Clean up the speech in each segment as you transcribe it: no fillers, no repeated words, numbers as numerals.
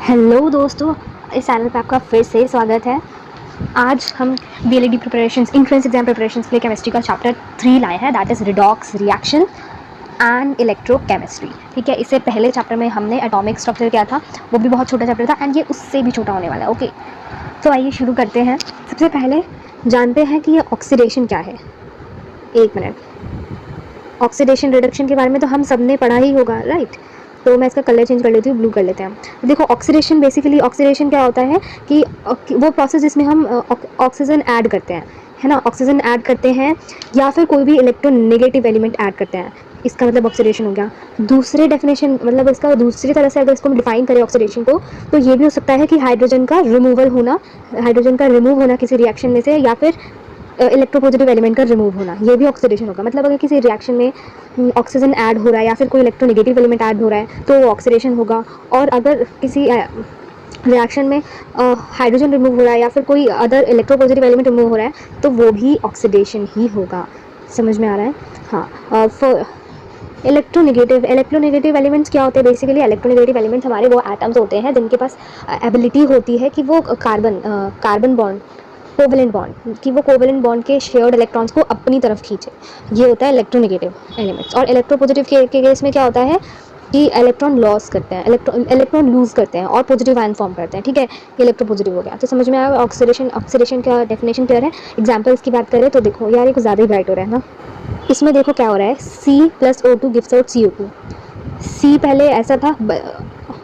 Hello दोस्तों, इस channel पे आपका फिर से स्वागत है। आज हम बीएलईडी प्रिपरेशंस, इंट्रेंस एग्जाम प्रिपरेशंस के लिए केमिस्ट्री का चैप्टर 3 लाए हैं, that is redox reaction and electrochemistry. ठीक है, इससे पहले चैप्टर में हमने एटॉमिक स्ट्रक्चर किया था, वो भी बहुत छोटा चैप्टर था एंड ये उससे भी छोटा होने वाला है। ओके, तो आइए शुरू करते हैं। सबसे पहले जानते हैं कि ये ऑक्सीडेशन क्या है। एक मिनट, ऑक्सीडेशन रिडक्शन के बारे में तो हम सब ने पढ़ा ही होगा, राइट? तो मैं इसका कलर चेंज कर लेती हूँ, ब्लू कर लेते हैं। देखो, ऑक्सीडेशन बेसिकली, ऑक्सीडेशन क्या होता है कि वो प्रोसेस जिसमें हम ऑक्सीजन ऐड करते हैं, है ना, ऑक्सीजन ऐड करते हैं या फिर कोई भी इलेक्ट्रोनेगेटिव एलिमेंट ऐड करते हैं, इसका मतलब ऑक्सीडेशन हो गया। दूसरे डेफिनेशन, मतलब इसका दूसरी तरह से अगर इसको डिफाइन करें ऑक्सीडेशन को, तो ये भी हो सकता है कि हाइड्रोजन का रिमूवल होना, हाइड्रोजन का रिमूव होना किसी रिएक्शन में से, या फिर इलेक्ट्रोपॉजिटिव एलिमेंट का रिमूव होना, ये भी ऑक्सीडेशन होगा। मतलब अगर किसी रिएक्शन में ऑक्सीजन ऐड हो रहा है या फिर कोई इलेक्ट्रोनेगेटिव एलिमेंट ऐड हो रहा है तो वो ऑक्सीडेशन होगा। और अगर किसी रिएक्शन में हाइड्रोजन रिमूव हो रहा है या फिर कोई अदर इलेक्ट्रोपॉजिटिव एलिमेंट रिमूव हो रहा है तो वो भी ऑक्सीडेशन ही होगा। समझ में आ रहा है? हाँ। इलेक्ट्रोनेगेटिव एलिमेंट्स क्या होते हैं? बेसिकली इलेक्ट्रोनेगेटिव एलिमेंट्स हमारे वो एटम्स होते हैं जिनके पास एबिलिटी होती है कि वो कार्बन बॉन्ड, कोवेलेंट बॉन्ड, कि वो कोवेलेंट बॉन्ड के शेयर्ड इलेक्ट्रॉन्स को अपनी तरफ खींचे। ये होता है इलेक्ट्रोनेगेटिव एलिमेंट्स। और इलेक्ट्रोपॉजिटिव के केस में क्या होता है कि इलेक्ट्रॉन लॉस करते हैं, इलेक्ट्रॉन लूज करते हैं और पॉजिटिव आयन फॉर्म करते हैं। ठीक है, ये इलेक्ट्रोपॉजिटिव हो गया। तो समझ में आया ऑक्सीडेशन का डेफिनेशन क्लियर है। एग्जाम्पल्स की बात करें तो देखो यार, ये कुछ ज़्यादा ही ब्राइट हो रहा है ना। इसमें देखो क्या हो रहा है, C+O2 gives out CO2। C पहले ऐसा था,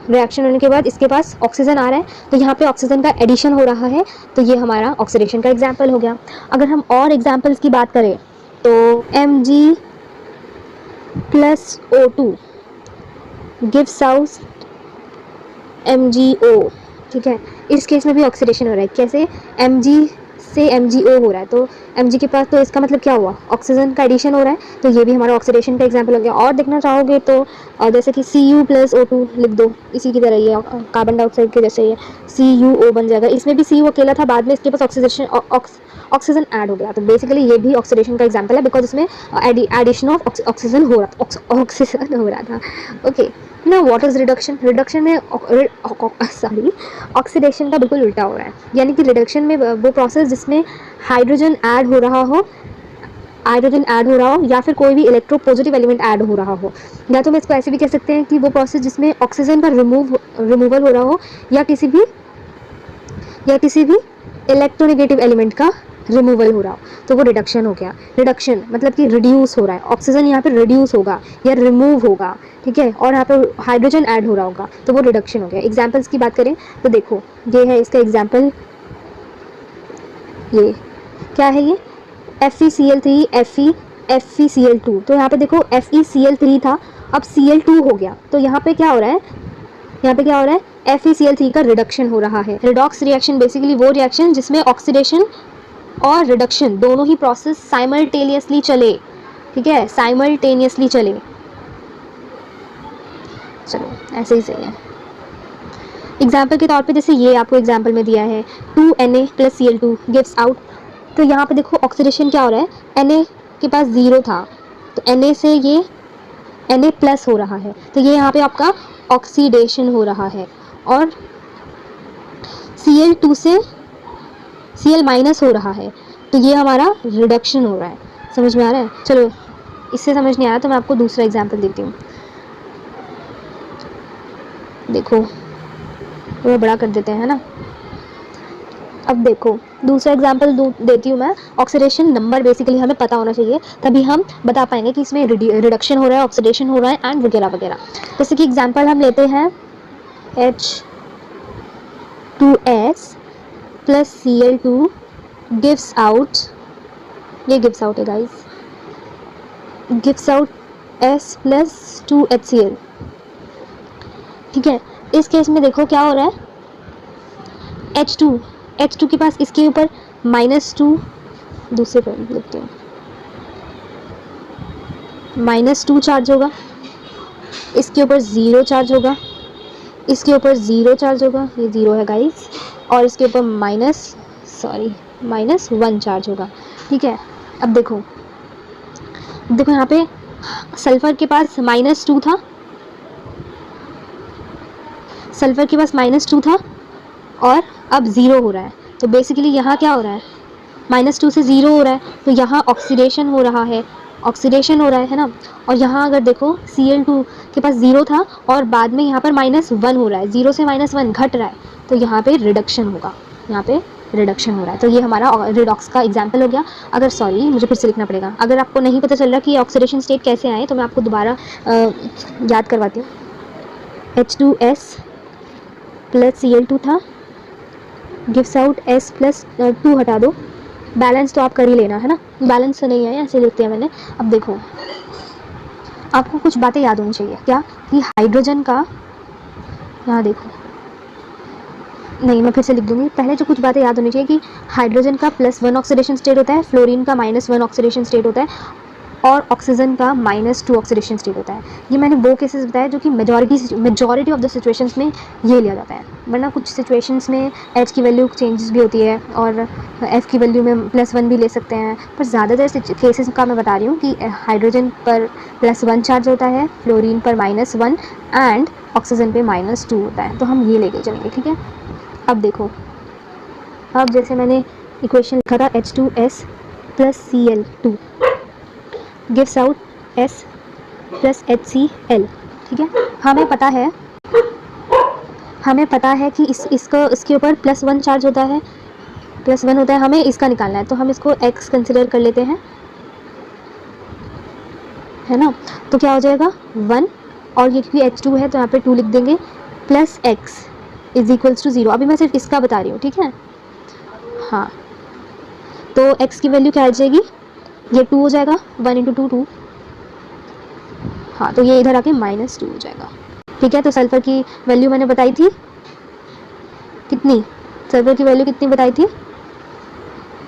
रिएक्शन होने के बाद इसके पास ऑक्सीजन आ रहा है, तो यहाँ पे ऑक्सीजन का एडिशन हो रहा है, तो ये हमारा ऑक्सीडेशन का एग्जाम्पल हो गया। अगर हम और एग्जाम्पल्स की बात करें तो Mg+O2 गिव्स आउट MgO। ठीक है, इस केस में भी ऑक्सीडेशन हो रहा है। कैसे? Mg से MgO हो रहा है, तो Mg के पास, तो इसका मतलब क्या हुआ, ऑक्सीजन का एडिशन हो रहा है, तो ये भी हमारा ऑक्सीडेशन का एग्जांपल हो गया। और देखना चाहोगे तो जैसे कि Cu+O2 लिख दो, इसी की तरह ये कार्बन डाइऑक्साइड के जैसे ये CuO बन जाएगा। इसमें भी Cu अकेला था, बाद में इसके पास ऑक्सीजन ऐड हो गया, तो बेसिकली ये भी ऑक्सीडेशन का एग्जांपल है, बिकॉज इसमें एडिशन ऑफ ऑक्सीजन हो रहा था। ओके ना, व्हाट इज रिडक्शन? रिडक्शन में ऑक्सीडेशन का बिल्कुल उल्टा हो रहा है। यानी कि रिडक्शन में वो प्रोसेस जिसमें हाइड्रोजन ऐड हो रहा हो या फिर कोई भी इलेक्ट्रोपॉजिटिव एलिमेंट ऐड हो रहा हो, या तो मैं इसको ऐसे भी कह सकते हैं कि वो प्रोसेस जिसमें ऑक्सीजन का रिमूवल हो रहा हो या किसी भी इलेक्ट्रोनेगेटिव एलिमेंट का रिमूवल हो रहा हो, तो वो रिडक्शन हो गया। रिडक्शन मतलब कि रिड्यूस हो रहा है, ऑक्सीजन यहाँ पे रिड्यूस होगा या रिमूव होगा। ठीक है, और यहाँ पर हाइड्रोजन ऐड हो रहा होगा, तो वो रिडक्शन हो गया। एग्जाम्पल्स की बात करें तो देखो, ये है इसका एग्जाम्पल, ये क्या है, ये FeCl3 FeCl2। तो यहाँ पे देखो FeCl3 था, अब Cl2 हो गया, तो यहाँ पे क्या हो रहा है, FeCl3 का रिडक्शन हो रहा है। रिडॉक्स रिएक्शन बेसिकली वो रिएक्शन जिसमें ऑक्सीडेशन और रिडक्शन दोनों ही प्रोसेस साइमल्टेनियसली चले। ठीक है, साइमल्टेनियसली चले। चलो ऐसे ही सही है। एग्जाम्पल के तौर पे जैसे ये आपको एग्जाम्पल में दिया है 2Na+Cl2 गिव्स आउट, तो यहाँ पे देखो ऑक्सीडेशन क्या हो रहा है, Na के पास 0 था, तो Na से ये Na+ हो रहा है, तो ये यहाँ पे आपका ऑक्सीडेशन हो रहा है। और Cl2 से Cl- हो रहा है, तो ये हमारा रिडक्शन हो रहा है। समझ में आ रहा है? चलो, इससे समझ नहीं आया तो मैं आपको दूसरा एग्जाम्पल देती हूँ। देखो, वो बड़ा कर देते हैं ना। अब देखो दूसरा एग्जाम्पल देती हूँ मैं। ऑक्सीडेशन नंबर बेसिकली हमें पता होना चाहिए, तभी हम बता पाएंगे कि इसमें रिडक्शन हो रहा है, ऑक्सीडेशन हो रहा है एंड वगैरह वगैरह। जैसे कि एग्जाम्पल हम लेते हैं H2S+Cl2 गिव्स आउट, ये गिव्स आउट है गाइस, गिव्स आउट S+2HCl। ठीक है, इस केस में देखो क्या हो रहा है, H2 के पास इसके ऊपर -2, दूसरे पर लिखते हैं, -2 चार्ज होगा, इसके ऊपर 0 चार्ज होगा, इसके ऊपर 0 चार्ज होगा, ये 0 है गाइस, और इसके ऊपर -1 चार्ज होगा। ठीक है, अब देखो यहाँ पे सल्फर के पास -2 था, सल्फ़र के पास -2 था और अब 0 हो रहा है, तो बेसिकली यहाँ क्या हो रहा है, -2 से 0 हो रहा है, तो यहाँ ऑक्सीडेशन हो रहा है, ऑक्सीडेशन हो रहा है ना। और यहाँ अगर देखो Cl2 के पास 0 था और बाद में यहाँ पर -1 हो रहा है, 0 से -1 घट रहा है, तो यहाँ पे रिडक्शन होगा, यहाँ पे रिडक्शन हो रहा है। तो ये हमारा रिडॉक्स का एग्जाम्पल हो गया। अगर सॉरी मुझे फिर से लिखना पड़ेगा, अगर आपको नहीं पता चल रहा कि ऑक्सीडेशन स्टेट कैसे आए तो मैं आपको दोबारा याद करवाती हूँ। H2S प्लस Cl2 था, गिव्स आउट S प्लस 2 हटा दो, बैलेंस तो आप कर ही लेना है ना, बैलेंस तो नहीं है ऐसे लिखते हैं मैंने। अब देखो आपको कुछ बातें याद होनी चाहिए, क्या कि हाइड्रोजन का, यहाँ देखो, नहीं मैं फिर से लिख दूंगी, पहले जो कुछ बातें याद होनी चाहिए कि हाइड्रोजन का +1 ऑक्सीडेशन स्टेट होता है, फ्लोरीन का -1 ऑक्सीडेशन स्टेट होता है और ऑक्सीजन का -2 ऑक्सीडेशन स्टेट होता है। ये मैंने वो केसेस बताया जो कि मेजॉरिटी ऑफ द सिचुएशंस में ये लिया जाता है, वरना कुछ सिचुएशंस में H की वैल्यू चेंजेस भी होती है और F की वैल्यू में +1 भी ले सकते हैं, पर ज़्यादातर केसेस का मैं बता रही हूँ कि हाइड्रोजन पर +1 चार्ज होता है, फ्लोरीन पर -1 एंड ऑक्सीजन पे -2 होता है, तो हम ये लेके चलेंगे, ठीक है। अब देखो, अब जैसे मैंने इक्वेशन लिखा था H2S plus Cl2 gives out S plus HCl, ठीक है। हमें पता है कि इसके ऊपर +1 चार्ज होता है, +1 होता है, हमें इसका निकालना है, तो हम इसको x कंसिडर कर लेते हैं, है ना। तो क्या हो जाएगा 1, और ये क्योंकि H2 है तो यहाँ पे 2 लिख देंगे, plus x is equals to 0। अभी मैं सिर्फ इसका बता रही हूँ, ठीक है। हाँ, तो x की वैल्यू क्या आ जाएगी, ये 2 हो जाएगा, 1 × 2 2, हाँ, तो ये इधर आके -2 हो जाएगा, ठीक है। तो सल्फर की वैल्यू मैंने बताई थी कितनी, सल्फर की वैल्यू कितनी बताई थी,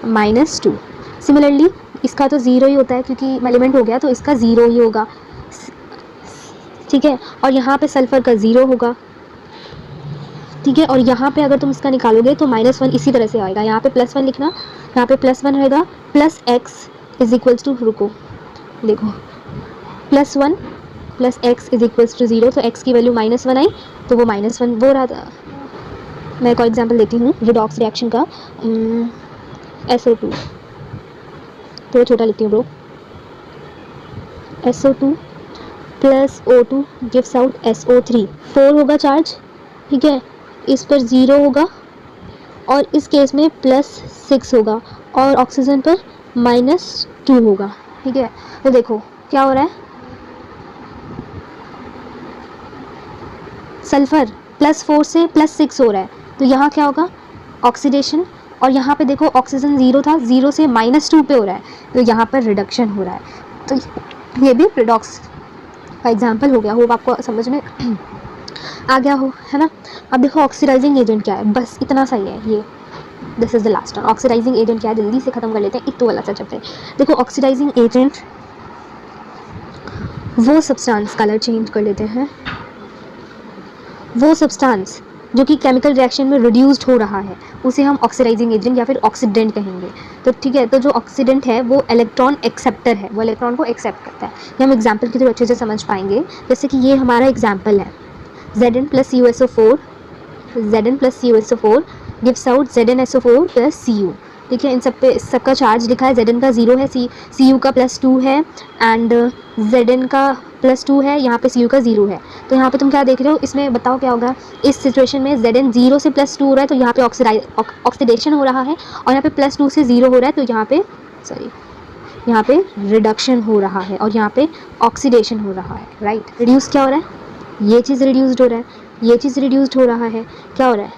-2। सिमिलरली इसका तो 0 ही होता है क्योंकि एलिमेंट हो गया, तो इसका 0 ही होगा, ठीक है। और यहाँ पे सल्फर का 0 होगा, ठीक है। और यहाँ पे अगर तुम इसका निकालोगे तो -1 इसी तरह से आएगा, यहाँ पे +1 लिखना, यहाँ पे +1 रहेगा, plus x is equals to, रुको देखो, +1 plus x is equals to 0, तो x की वैल्यू -1 आई, तो वो -1 वो रहा था। मैं एक और एग्जाम्पल देती हूँ रिडॉक्स रिएक्शन का, SO2, थोड़ा छोटा लिखती हूँ bro, SO2 plus O2 gives out SO3, 4 होगा चार्ज, ठीक है, इस पर 0 होगा और इस केस में +6 होगा और ऑक्सीजन पर -2 होगा, ठीक है। तो देखो क्या हो रहा है, सल्फर +4 से +6 हो रहा है, तो यहाँ क्या होगा, ऑक्सीडेशन, और यहाँ पे देखो ऑक्सीजन 0 था, 0 से -2 पे हो रहा है, तो यहाँ पर रिडक्शन हो रहा है। तो ये भी रिडॉक्स का एग्जाम्पल हो गया, होप आपको समझ में आ गया हो, है ना। अब देखो ऑक्सीडाइजिंग एजेंट क्या है, बस इतना सही है ये, this is the last one. Oxidising agent क्या है, जल्दी से ख़त्म कर लेते हैं, इतो वाला सा चलते हैं। देखो ऑक्सीडाइजिंग एजेंट वो सब्सटेंस, कलर चेंज कर लेते हैं, वो सब्सटेंस जो कि केमिकल रिएक्शन में रिड्यूस्ड हो रहा है उसे हम ऑक्सीडाइजिंग एजेंट या फिर ऑक्सीडेंट कहेंगे। तो ठीक है, तो जो ऑक्सीडेंट है वो इलेक्ट्रॉन एक्सेप्टर है, वो इलेक्ट्रॉन को एक्सेप्ट करता है। ये हम एग्जाम्पल के थ्रू अच्छे से समझ पाएंगे, जैसे कि ये हमारा एग्जाम्पल है, Zn plus CuSO4 gives out ZnSO4 plus Cu, ठीक है। इन सब पे सबका चार्ज लिखा है, Zn का 0 है, Cu का +2 है एंड Zn का +2 है, यहाँ पे Cu का 0 है। तो यहाँ पे तुम क्या देख रहे हो, इसमें बताओ क्या होगा, इस सिचुएशन में Zn 0 से +2 हो रहा है, तो यहाँ पे ऑक्सीडेशन हो रहा है, और यहाँ पे +2 से 0 हो रहा है, तो यहाँ पे रिडक्शन हो रहा है, और यहाँ पे ऑक्सीडेशन हो रहा है, राइट। रिड्यूस क्या हो रहा है, ये चीज़ रिड्यूस्ड हो रहा है, ये चीज़ रिड्यूस्ड हो रहा है, क्या हो रहा है,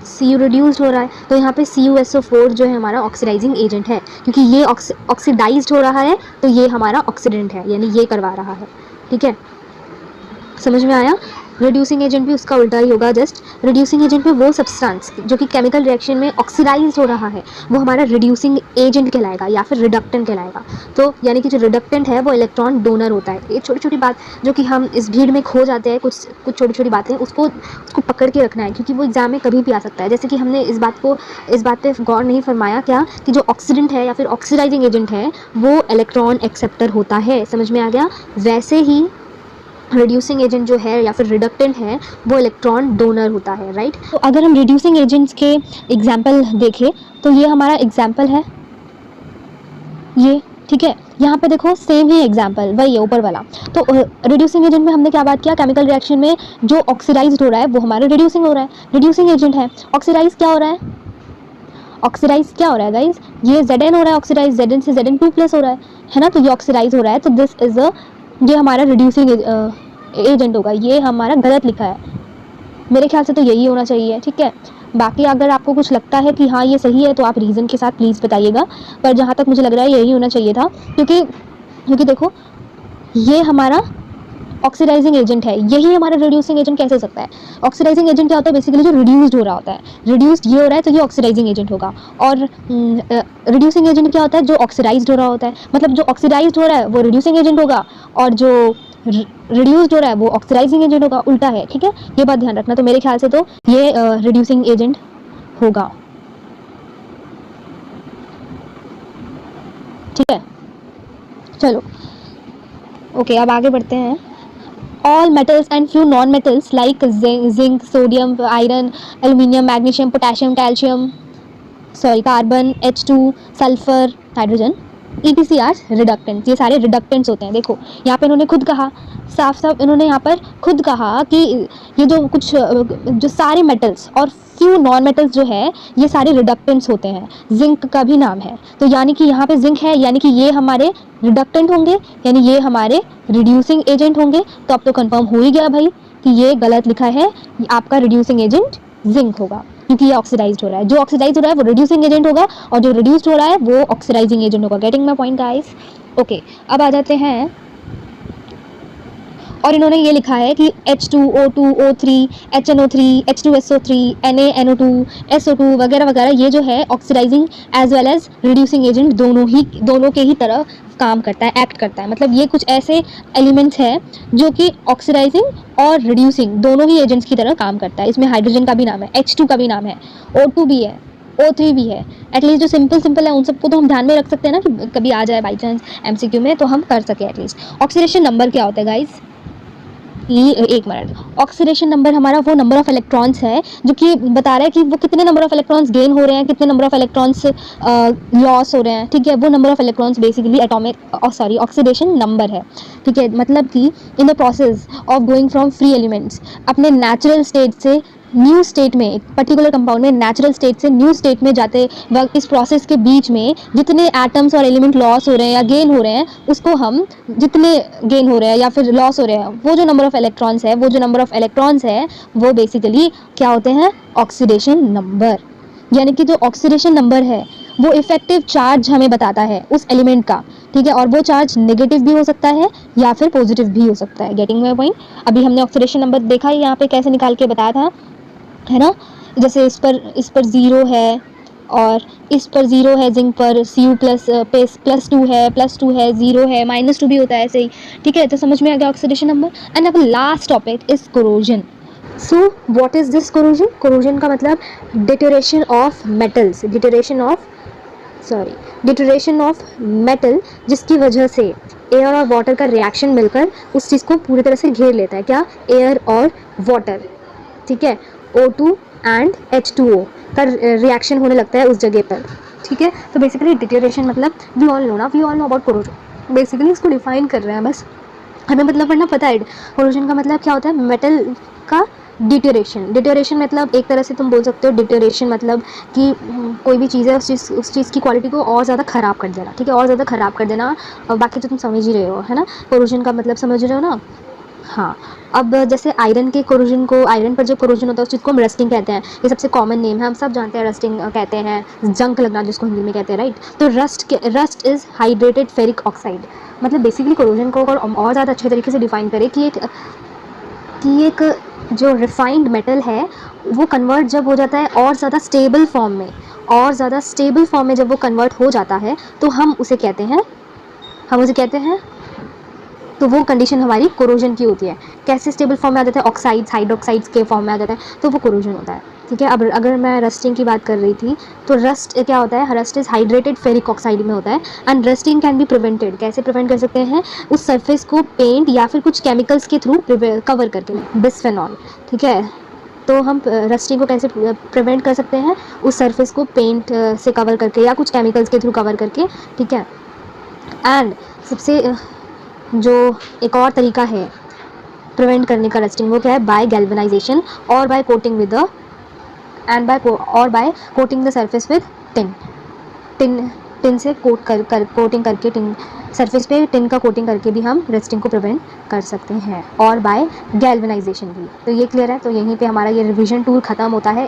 Cu रिड्यूस्ड हो रहा है, तो यहाँ पे CuSO4 जो है हमारा ऑक्सीडाइजिंग एजेंट है, क्योंकि ये ऑक्सीडाइज्ड हो रहा है, तो ये हमारा ऑक्सीडेंट है, यानी ये करवा रहा है, ठीक है। समझ में आया। रिड्यूसिंग एजेंट भी उसका उल्टा ही होगा, जस्ट रिड्यूसिंग एजेंट में वो सब्सटेंस जो कि केमिकल रिएक्शन में ऑक्सीडाइज हो रहा है वो हमारा रिड्यूसिंग एजेंट कहलाएगा या फिर रिडक्टेंट कहलाएगा। तो यानी कि जो रिडक्टेंट है वो इलेक्ट्रॉन डोनर होता है। ये छोटी छोटी बात जो कि हम इस भीड़ में खो जाते हैं, कुछ छोटी छोटी बातें, उसको पकड़ के रखना है, क्योंकि वो एग्जाम में कभी भी आ सकता है। जैसे कि हमने इस बात पे गौर नहीं फरमाया क्या कि जो ऑक्सीडेंट है या फिर ऑक्सीडाइजिंग एजेंट है वो इलेक्ट्रॉन एक्सेप्टर होता है। समझ में आ गया। वैसे ही रिड्यूसिंग एजेंट जो है या फिर रिडक्टेंट है वो इलेक्ट्रॉन डोनर होता है, राइट। तो अगर हम रिड्यूसिंग एजेंट्स के एग्जाम्पल देखें तो ये हमारा एग्जाम्पल है ये, ठीक है। यहाँ पे देखो सेम ही एग्जाम्पल वही है ऊपर वाला। तो रिड्यूसिंग एजेंट में हमने क्या बात किया, केमिकल रिएक्शन में जो ऑक्सीडाइज्ड हो रहा है वो हमारा रिड्यूसिंग हो रहा है, रिड्यूसिंग एजेंट है। ऑक्सीडाइज क्या हो रहा है, ऑक्सीडाइज क्या हो रहा है गाइज, ये Zn हो रहा है, ऑक्सीडाइज Zn से Zn2+ हो रहा है ना। तो ये ऑक्सीडाइज हो रहा है, तो दिस इज ये हमारा रिड्यूसिंग एजेंट होगा। ये हमारा गलत लिखा है, मेरे ख्याल से तो यही होना चाहिए, ठीक है। बाकी अगर आपको कुछ लगता है कि हाँ ये सही है तो आप रीज़न के साथ प्लीज़ बताइएगा, पर जहाँ तक मुझे लग रहा है यही होना चाहिए था, क्योंकि देखो ये हमारा ऑक्सीडाइजिंग एजेंट है, यही हमारा रिड्यूसिंग एजेंट कैसे हो सकता है। ऑक्सीडाइजिंग एजेंट क्या होता है, बेसिकली जो रिड्यूस्ड हो रहा होता है, रिड्यूस्ड ये हो रहा है तो ये ऑक्सीडाइजिंग एजेंट होगा। और रिड्यूसिंग एजेंट क्या होता है, जो ऑक्सीडाइज्ड हो रहा होता है, मतलब जो ऑक्सीडाइज्ड हो रहा है वो रिड्यूसिंग एजेंट होगा, और जो रिड्यूस्ड हो रहा है वो ऑक्सीडाइजिंग एजेंट होगा, उल्टा है, ठीक है। ये बात ध्यान रखना। तो मेरे ख्याल से तो ये रिड्यूसिंग एजेंट होगा, ठीक है। चलो ओके, अब आगे बढ़ते हैं। All metals and few non-metals like zinc, sodium, iron, aluminium, magnesium, potassium, calcium, carbon, H2, sulphur, hydrogen, ETC are reductants. ये सारे रिडक्टेंट्स होते हैं। देखो यहाँ पे इन्होंने खुद कहा, साफ साफ इन्होंने यहाँ पर खुद कहा कि ये जो सारे मेटल्स और फ्यू नॉन मेटल्स जो है ये सारे रिडक्टेंट्स होते हैं। जिंक का भी नाम है, तो यानी कि यहाँ पे जिंक है, यानी कि ये हमारे रिडक्टेंट होंगे, यानी ये हमारे रिड्यूसिंग एजेंट होंगे। तो अब तो कंफर्म हो ही गया भाई कि ये गलत लिखा है, आपका रिड्यूसिंग एजेंट जिंक होगा, क्योंकि ये ऑक्सीडाइज्ड हो रहा है। जो ऑक्सीडाइज हो रहा है वो रिड्यूसिंग एजेंट होगा, और जो रिड्यूस्ड हो रहा है वो ऑक्सीडाइजिंग एजेंट होगा। Getting my point guys? Okay, अब आ जाते हैं, और इन्होंने ये लिखा है कि H2O2, O3, HNO3, H2SO3, NaNO2, SO2 वगैरह वगैरह, ये जो है oxidising as well as reducing agent दोनों के ही तरह काम करता है, एक्ट करता है। मतलब ये कुछ ऐसे एलिमेंट्स हैं जो कि ऑक्सीडाइजिंग और रिड्यूसिंग दोनों ही एजेंट्स की तरह काम करता है। इसमें हाइड्रोजन का भी नाम है, H2 का भी नाम है, O2 भी है, O3 भी है। एटलीस्ट जो सिंपल है उन सबको तो हम ध्यान में रख सकते हैं ना, कि कभी आ जाए बाई चांस MCQ में तो हम कर सके एटलीस्ट। ऑक्सीडेशन नंबर क्या होता है गाइज? एक मिनट, ऑक्सीडेशन नंबर हमारा वो नंबर ऑफ इलेक्ट्रॉन्स है जो कि बता रहा है कि वो कितने नंबर ऑफ इलेक्ट्रॉन्स गेन हो रहे हैं, कितने नंबर ऑफ इलेक्ट्रॉन्स लॉस हो रहे हैं, ठीक है। वो number of electrons basically oxidation number है, ठीक है। मतलब कि in the process of going from free elements अपने नेचुरल स्टेट से न्यू स्टेट में, एक पर्टिकुलर कंपाउंड में नेचुरल स्टेट से न्यू स्टेट में जाते वक्त इस प्रोसेस के बीच में जितने एटम्स और एलिमेंट लॉस हो रहे हैं या गेन हो रहे हैं, उसको हम जितने गेन हो रहे हैं या फिर लॉस हो रहे हैं, वो जो नंबर ऑफ इलेक्ट्रॉन्स है, वो बेसिकली क्या होते हैं, ऑक्सीडेशन नंबर। यानी कि जो ऑक्सीडेशन नंबर है वो इफेक्टिव चार्ज हमें बताता है उस एलिमेंट का, ठीक है। और वो चार्ज नेगेटिव भी हो सकता है या फिर पॉजिटिव भी हो सकता है। Getting my point? अभी हमने ऑक्सीडेशन नंबर देखा है यहाँ पे कैसे निकाल के बताया था, है ना। जैसे इस पर 0 है, और इस पर 0 है, जिंक पर Cu +2 है, +2 है, 0 है, -2 भी होता है, ऐसे ही, ठीक है। तो समझ में आ गया ऑक्सीडेशन नंबर। एंड अब last topic is corrosion. So what is this corrosion? Corrosion का मतलब deterioration of metals, deterioration of metal, जिसकी वजह से एयर और वाटर का रिएक्शन मिलकर उस चीज़ को पूरी तरह से घेर लेता है। क्या? एयर और वाटर, ठीक है। O2 एंड H2O का रिएक्शन होने लगता है उस जगह पर, ठीक है। तो बेसिकली डिटोरेशन मतलब we all know about corrosion. Basically इसको डिफाइन कर रहे हैं, बस हमें मतलब पढ़ना पता है। कोरोजन का मतलब क्या होता है? मेटल का डिटोरेशन मतलब एक तरह से तुम बोल सकते हो डिटोरेशन मतलब कि कोई भी चीज़ है उस चीज़ की क्वालिटी को और ज़्यादा ख़राब कर देना, ठीक है, और ज़्यादा ख़राब कर देना। बाकी तो तुम समझ ही रहे हो, है ना, कोरोजन का मतलब समझ रहे हो ना। हाँ, अब जैसे आयरन पर जब कोरोजन होता है उस चीज़ को हम रस्टिंग कहते हैं। ये सबसे कॉमन नेम है, हम सब जानते हैं, रस्टिंग कहते हैं, जंक लगना जिसको हिंदी में कहते हैं, राइट। तो rust is hydrated ferric oxide. मतलब बेसिकली कोरोजन को अगर और ज़्यादा अच्छे तरीके से डिफाइन करें कि एक जो रिफाइंड मेटल है वो कन्वर्ट जब हो जाता है और ज़्यादा स्टेबल फॉर्म में जब वो कन्वर्ट हो जाता है तो हम उसे कहते हैं तो वो कंडीशन हमारी कोरोजन की होती है। कैसे स्टेबल फॉर्म में आ जाता है, ऑक्साइड्स हाइड्रोक्साइड्स के फॉर्म में आ जाता है, तो वो कोरोजन होता है। ठीक है, अब अगर मैं रस्टिंग की बात कर रही थी, तो रस्ट क्या होता है, rust is hydrated ferric oxide में होता है and rusting can be prevented. कैसे प्रिवेंट कर सकते हैं, उस सरफेस को पेंट या फिर कुछ केमिकल्स के थ्रू कवर करके, बिस्फेनॉल। ठीक है, तो हम रस्टिंग को कैसे प्रिवेंट कर सकते हैं, उस सरफेस को पेंट से कवर करके या कुछ केमिकल्स के थ्रू कवर करके। ठीक है, एंड सबसे जो एक और तरीका है प्रिवेंट करने का रस्टिंग, वो क्या है, बाय गैल्वेनाइजेशन और by coating with the by coating the surface with tin. Tin से कोटिंग करके, टिन सरफेस पे टिन का कोटिंग करके भी हम रस्टिंग को प्रिवेंट कर सकते हैं, और बाय गैल्वेनाइजेशन भी। तो ये क्लियर है। तो यहीं पे हमारा ये रिवीजन टूर ख़त्म होता है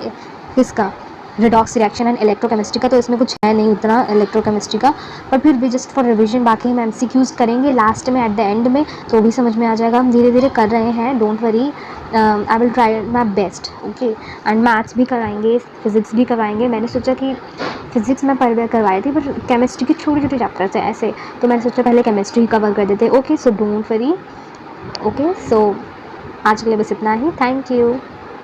इसका, रिडॉक्स रिएक्शन एंड इलेक्ट्रोकेमिस्ट्री का। तो इसमें कुछ है नहीं उतना इलेक्ट्रोकेमिस्ट्री का, पर फिर भी जस्ट फॉर रिवीजन। बाकी हम MCQs करेंगे लास्ट में, एट द एंड में, तो भी समझ में आ जाएगा। हम धीरे धीरे कर रहे हैं, don't worry, I will try my best. Okay, and maths भी कराएंगे, फिज़िक्स भी करवाएंगे। मैंने सोचा कि फिज़िक्स में पर करवाई थी, पर केमिस्ट्री के छोटे छोटे चैप्टर्स हैं ऐसे, तो मैंने सोचा पहले केमिस्ट्री कवर कर देते। Okay, so don't worry. Okay, so आज के लिए बस इतना ही। Thank you.